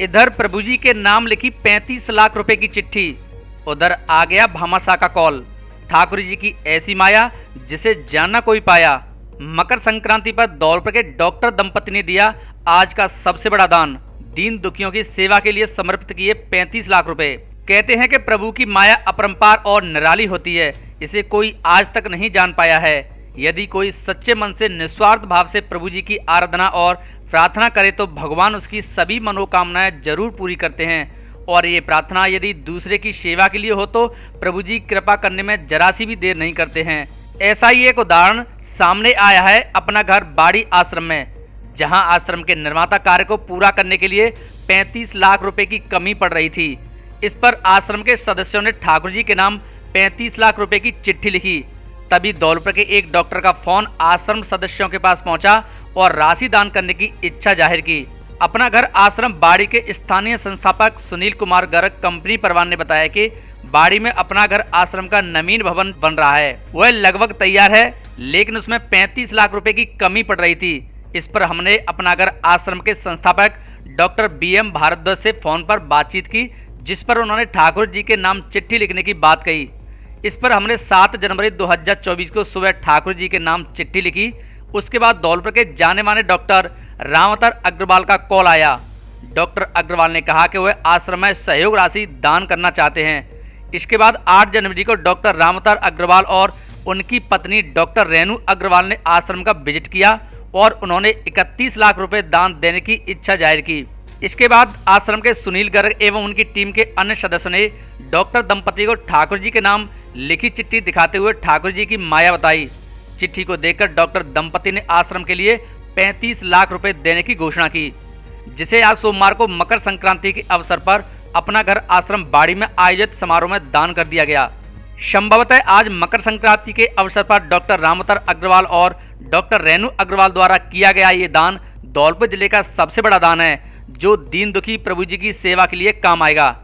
इधर प्रभु जी के नाम लिखी 35 लाख रुपए की चिट्ठी, उधर आ गया भामाशाह का कॉल। ठाकुर जी की ऐसी माया जिसे जानना कोई पाया। मकर संक्रांति पर धौलपुर के डॉक्टर दंपति ने दिया आज का सबसे बड़ा दान। दीन दुखियों की सेवा के लिए समर्पित किए 35 लाख रुपए। कहते हैं कि प्रभु की माया अपरंपार और निराली होती है, इसे कोई आज तक नहीं जान पाया है। यदि कोई सच्चे मन से निस्वार्थ भाव से प्रभु जी की आराधना और प्रार्थना करे तो भगवान उसकी सभी मनोकामनाएं जरूर पूरी करते हैं। और ये प्रार्थना यदि दूसरे की सेवा के लिए हो तो प्रभु जी कृपा करने में जरा सी भी देर नहीं करते हैं। ऐसा ही एक उदाहरण सामने आया है अपना घर बाड़ी आश्रम में, जहां आश्रम के निर्माता कार्य को पूरा करने के लिए 35 लाख रुपए की कमी पड़ रही थी। इस पर आश्रम के सदस्यों ने ठाकुर जी के नाम 35 लाख रुपए की चिट्ठी लिखी। तभी धौलपुर के एक डॉक्टर का फोन आश्रम सदस्यों के पास पहुंचा और राशि दान करने की इच्छा जाहिर की। अपना घर आश्रम बाड़ी के स्थानीय संस्थापक सुनील कुमार गर्ग कंपनी परवान ने बताया कि बाड़ी में अपना घर आश्रम का नवीन भवन बन रहा है। वह लगभग तैयार है, लेकिन उसमें 35 लाख रुपए की कमी पड़ रही थी। इस पर हमने अपना घर आश्रम के संस्थापक डॉक्टर BM भारद्वाज से फोन पर बातचीत की, जिस पर उन्होंने ठाकुर जी के नाम चिट्ठी लिखने की बात कही। इस पर हमने 7 जनवरी 2024 को सुबह ठाकुर जी के नाम चिट्ठी लिखी। उसके बाद धौलपुर के जाने माने डॉक्टर रामतर अग्रवाल का कॉल आया। डॉक्टर अग्रवाल ने कहा कि वह आश्रम में सहयोग राशि दान करना चाहते हैं। इसके बाद 8 जनवरी को डॉक्टर रामतर अग्रवाल और उनकी पत्नी डॉक्टर रेणु अग्रवाल ने आश्रम का विजिट किया और उन्होंने 31 लाख रुपए दान देने की इच्छा जाहिर की। इसके बाद आश्रम के सुनील गर्ग एवं उनकी टीम के अन्य सदस्यों ने डॉक्टर दंपति को ठाकुर जी के नाम लिखी चिट्ठी दिखाते हुए ठाकुर जी की माया बताई। चिट्ठी को देखकर डॉक्टर दंपति ने आश्रम के लिए 35 लाख रुपए देने की घोषणा की, जिसे आज सोमवार को मकर संक्रांति के अवसर पर अपना घर आश्रम बाड़ी में आयोजित समारोह में दान कर दिया गया। संभवतः आज मकर संक्रांति के अवसर पर डॉक्टर रामतर अग्रवाल और डॉक्टर रेणु अग्रवाल द्वारा किया गया ये दान धौलपुर जिले का सबसे बड़ा दान है, जो दीन दुखी प्रभु जी की सेवा के लिए काम आएगा।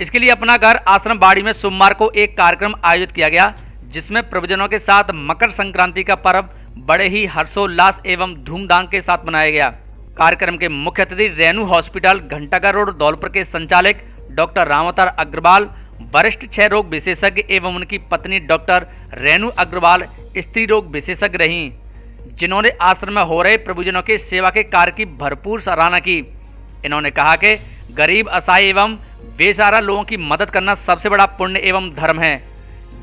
इसके लिए अपना घर आश्रम बाड़ी में सोमवार को एक कार्यक्रम आयोजित किया गया, जिसमें प्रभुजनों के साथ मकर संक्रांति का पर्व बड़े ही हर्षोल्लास एवं धूमधाम के साथ मनाया गया। कार्यक्रम के मुख्य अतिथि रेणु हॉस्पिटल घंटाघर रोड धौलपुर के संचालक डॉक्टर रामतर अग्रवाल, वरिष्ठ क्षय रोग विशेषज्ञ एवं उनकी पत्नी डॉक्टर रेणु अग्रवाल स्त्री रोग विशेषज्ञ रहीं, जिन्होंने आश्रम में हो रहे प्रभुजनों के सेवा के कार्य की भरपूर सराहना की। इन्होंने कहा कि गरीब असहाय एवं बेसहारा लोगों की मदद करना सबसे बड़ा पुण्य एवं धर्म है।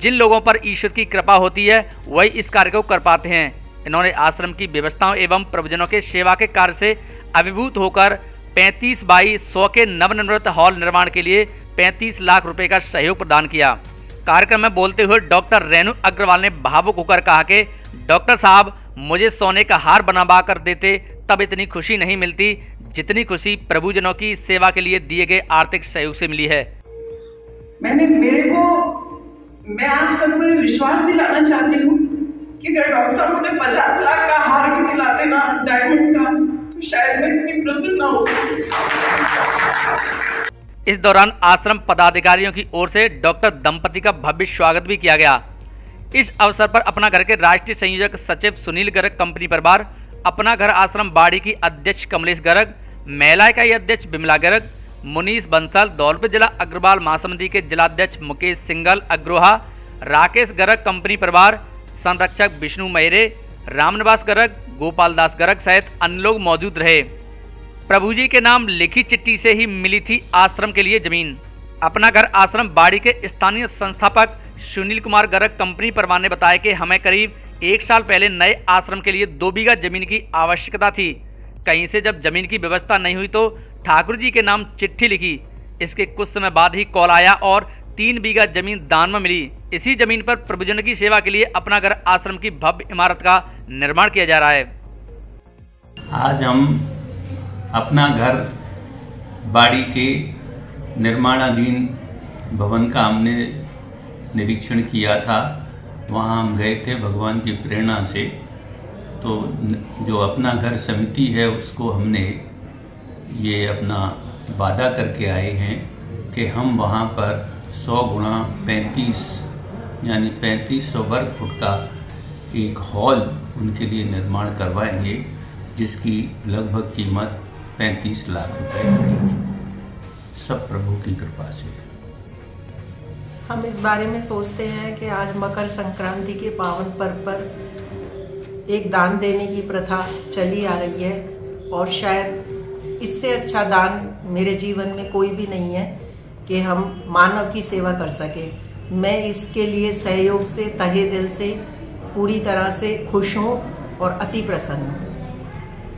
जिन लोगों पर ईश्वर की कृपा होती है वही इस कार्य को कर पाते हैं। इन्होंने आश्रम की व्यवस्थाओं एवं प्रभुजनों के सेवा के कार्य से अभिभूत होकर 35 बाई 100 के नवनिर्मित हॉल निर्माण के लिए 35 लाख रुपए का सहयोग प्रदान किया। कार्यक्रम में बोलते हुए डॉक्टर रेणु अग्रवाल ने भावुक होकर कहा कि डॉक्टर साहब, मुझे सोने का हार बनवा कर देते तब इतनी खुशी नहीं मिलती जितनी खुशी प्रभुजनों की सेवा के लिए दिए गए आर्थिक सहयोग से मिली है। मैं आप सबको विश्वास दिलाना चाहती हूँ कि अगर डॉक्टर साहब मुझे 50 लाख का हार भी दिलाते ना डायमंड का, तो शायद मैं इतनी प्रसन्न ना होती। इस दौरान आश्रम पदाधिकारियों की ओर से डॉक्टर दंपति का भव्य स्वागत भी किया गया। इस अवसर पर अपना घर के राष्ट्रीय संयोजक सचिव सुनील गर्ग कंपनी परिवार, अपना घर आश्रम बाड़ी की अध्यक्ष कमलेश गर्ग, महिला इकाई अध्यक्ष बिमला गर्ग, मुनीष बंसल, धौलपुर जिला अग्रवाल महासमिति के जिलाध्यक्ष मुकेश सिंगल अग्रोहा, राकेश गर्ग कंपनी परिवार, संरक्षक विष्णु मैरे, रामनिवास गर्ग, गोपाल दास गर्ग सहित अन्य लोग मौजूद रहे। प्रभु जी के नाम लिखी चिट्ठी से ही मिली थी आश्रम के लिए जमीन। अपना घर आश्रम बाड़ी के स्थानीय संस्थापक सुनील कुमार गर्ग कंपनी परवान ने बताया कि हमें करीब 1 साल पहले नए आश्रम के लिए 2 बीघा जमीन की आवश्यकता थी। कहीं से जब जमीन की व्यवस्था नहीं हुई तो ठाकुर जी के नाम चिट्ठी लिखी। इसके कुछ समय बाद ही कॉल आया और 3 बीघा जमीन दान में मिली। इसी जमीन पर प्रभुजन की सेवा के लिए अपना घर आश्रम की भव्य इमारत का निर्माण किया जा रहा है। आज हम अपना घर बाड़ी के निर्माणाधीन भवन का हमने निरीक्षण किया था। वहाँ हम गए थे भगवान की प्रेरणा से। तो जो अपना घर समिति है उसको हमने ये अपना वादा करके आए हैं कि हम वहाँ पर 100 गुणा 35 यानी 3500 वर्ग फुट का एक हॉल उनके लिए निर्माण करवाएंगे, जिसकी लगभग कीमत 35 लाख रुपए आएगी। सब प्रभु की कृपा से। हम इस बारे में सोचते हैं कि आज मकर संक्रांति के पावन पर्व पर एक दान देने की प्रथा चली आ रही है और शायद इससे अच्छा दान मेरे जीवन में कोई भी नहीं है कि हम मानव की सेवा कर सके। मैं इसके लिए सहयोग से तहे दिल से पूरी तरह से खुश हूँ और अति प्रसन्न हूँ।